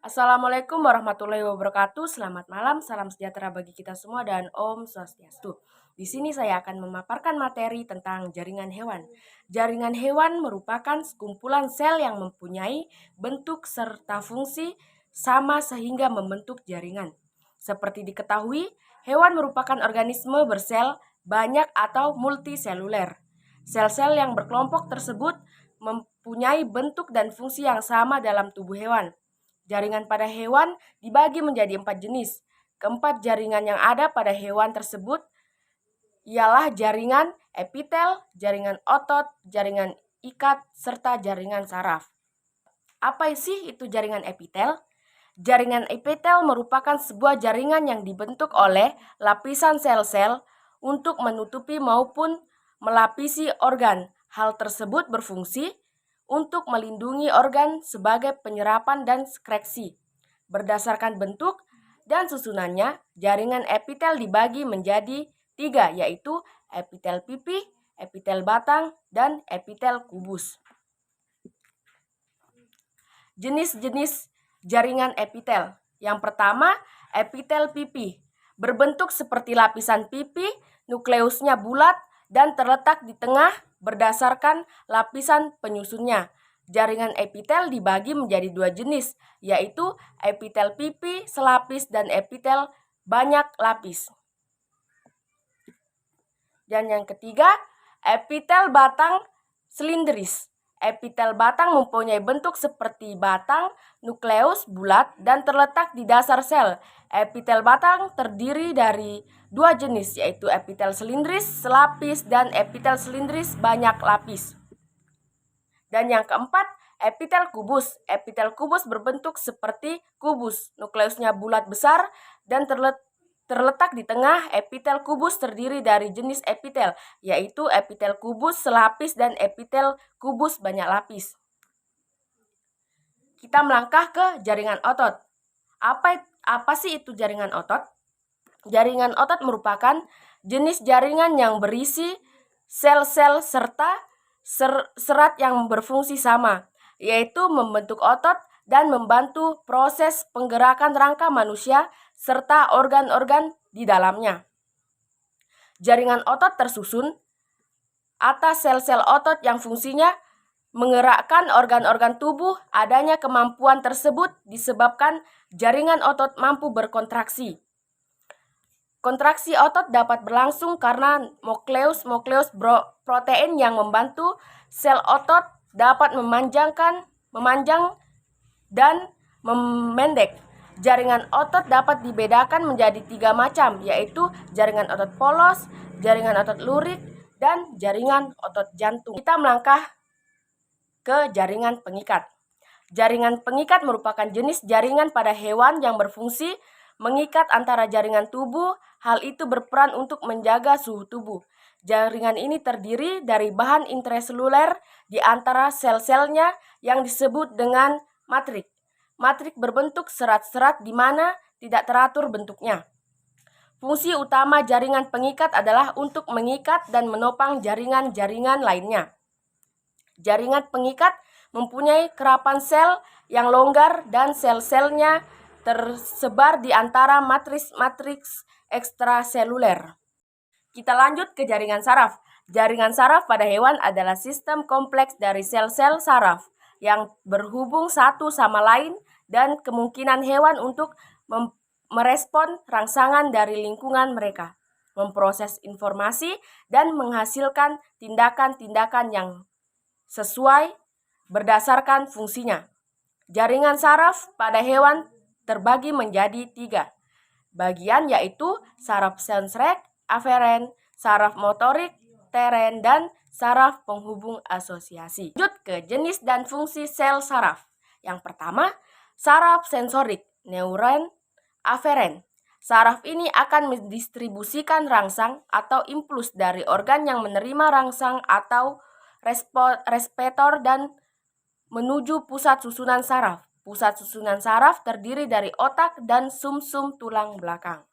Assalamualaikum warahmatullahi wabarakatuh. Selamat malam, salam sejahtera bagi kita semua dan Om Swastiastu. Di sini saya akan memaparkan materi tentang jaringan hewan. Jaringan hewan merupakan sekumpulan sel yang mempunyai bentuk serta fungsi sama sehingga membentuk jaringan. Seperti diketahui, hewan merupakan organisme bersel banyak atau multiseluler. Sel-sel yang berkelompok tersebut mempunyai bentuk dan fungsi yang sama dalam tubuh hewan. Jaringan pada hewan dibagi menjadi 4 jenis. Keempat jaringan yang ada pada hewan tersebut ialah jaringan epitel, jaringan otot, jaringan ikat, serta jaringan saraf. Apa sih itu jaringan epitel? Jaringan epitel merupakan sebuah jaringan yang dibentuk oleh lapisan sel-sel untuk menutupi maupun melapisi organ. Hal tersebut berfungsi untuk melindungi organ sebagai penyerapan dan sekresi. Berdasarkan bentuk dan susunannya, jaringan epitel dibagi menjadi 3, yaitu epitel pipi, epitel batang, dan epitel kubus. Jenis-jenis jaringan epitel. Yang pertama, epitel pipi. Berbentuk seperti lapisan pipi, nukleusnya bulat dan terletak di tengah berdasarkan lapisan penyusunnya. Jaringan epitel dibagi menjadi 2 jenis, yaitu epitel pipi selapis dan epitel banyak lapis. Dan yang ketiga, epitel batang silindris. Epitel batang mempunyai bentuk seperti batang, nukleus bulat dan terletak di dasar sel. Epitel batang terdiri dari 2 jenis, yaitu epitel silindris selapis dan epitel silindris banyak lapis. Dan yang keempat, epitel kubus. Epitel kubus berbentuk seperti kubus. Nukleusnya bulat besar dan terletak di tengah. Epitel kubus terdiri dari jenis epitel, yaitu epitel kubus selapis dan epitel kubus banyak lapis. Kita melangkah ke jaringan otot. Apa sih itu jaringan otot? Jaringan otot merupakan jenis jaringan yang berisi sel-sel serta serat yang berfungsi sama, yaitu membentuk otot dan membantu proses penggerakan rangka manusia serta organ-organ di dalamnya. Jaringan otot tersusun atas sel-sel otot yang fungsinya menggerakkan organ-organ tubuh. Adanya kemampuan tersebut disebabkan jaringan otot mampu berkontraksi. Kontraksi otot dapat berlangsung karena nukleus protein yang membantu sel otot dapat memanjang dan memendek. Jaringan otot dapat dibedakan menjadi 3 macam, yaitu jaringan otot polos, jaringan otot lurik, dan jaringan otot jantung. Kita melangkah ke jaringan pengikat. Jaringan pengikat merupakan jenis jaringan pada hewan yang berfungsi mengikat antara jaringan tubuh. Hal itu berperan untuk menjaga suhu tubuh. Jaringan ini terdiri dari bahan intraseluler di antara sel-selnya yang disebut dengan matrik. Matrik berbentuk serat-serat di mana tidak teratur bentuknya. Fungsi utama jaringan pengikat adalah untuk mengikat dan menopang jaringan-jaringan lainnya. Jaringan pengikat mempunyai kerapan sel yang longgar dan sel-selnya tersebar di antara matriks ekstraseluler. Kita lanjut ke jaringan saraf. Jaringan saraf pada hewan adalah sistem kompleks dari sel-sel saraf yang berhubung satu sama lain dan kemungkinan hewan untuk merespon rangsangan dari lingkungan mereka, memproses informasi, dan menghasilkan tindakan-tindakan yang sesuai berdasarkan fungsinya. Jaringan saraf pada hewan terbagi menjadi 3 bagian, yaitu saraf sensrek, aferen, saraf motorik, teren, dan saraf penghubung asosiasi. Lanjut ke jenis dan fungsi sel saraf. Yang pertama, saraf sensorik, neuron aferen. Saraf ini akan mendistribusikan rangsang atau impuls dari organ yang menerima rangsang atau reseptor dan menuju pusat susunan saraf. Pusat susunan saraf terdiri dari otak dan sumsum tulang belakang.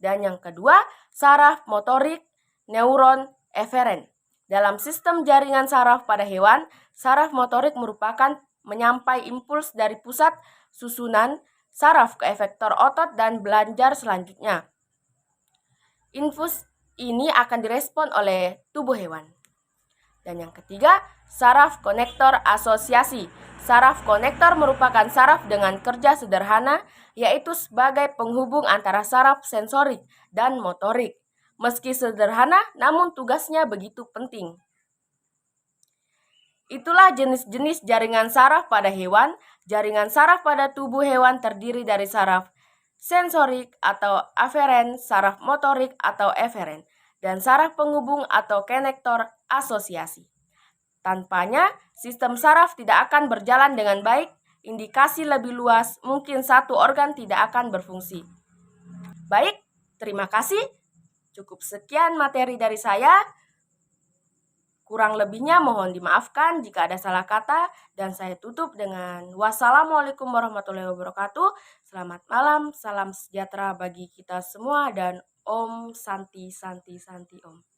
Dan yang kedua, saraf motorik, neuron eferen. Dalam sistem jaringan saraf pada hewan, saraf motorik merupakan menyampai impuls dari pusat susunan saraf ke efektor otot dan belanjar selanjutnya. Impuls ini akan direspon oleh tubuh hewan. Dan yang ketiga, saraf konektor asosiasi. Saraf konektor merupakan saraf dengan kerja sederhana, yaitu sebagai penghubung antara saraf sensorik dan motorik. Meski sederhana, namun tugasnya begitu penting. Itulah jenis-jenis jaringan saraf pada hewan. Jaringan saraf pada tubuh hewan terdiri dari saraf sensorik atau aferen, saraf motorik atau eferen, dan saraf penghubung atau konektor asosiasi. Tanpanya, sistem saraf tidak akan berjalan dengan baik. Indikasi lebih luas, mungkin satu organ tidak akan berfungsi. Baik, terima kasih. Cukup sekian materi dari saya. Kurang lebihnya mohon dimaafkan jika ada salah kata, dan saya tutup dengan wassalamualaikum warahmatullahi wabarakatuh. Selamat malam, salam sejahtera bagi kita semua, dan Om Santi Santi Santi Om.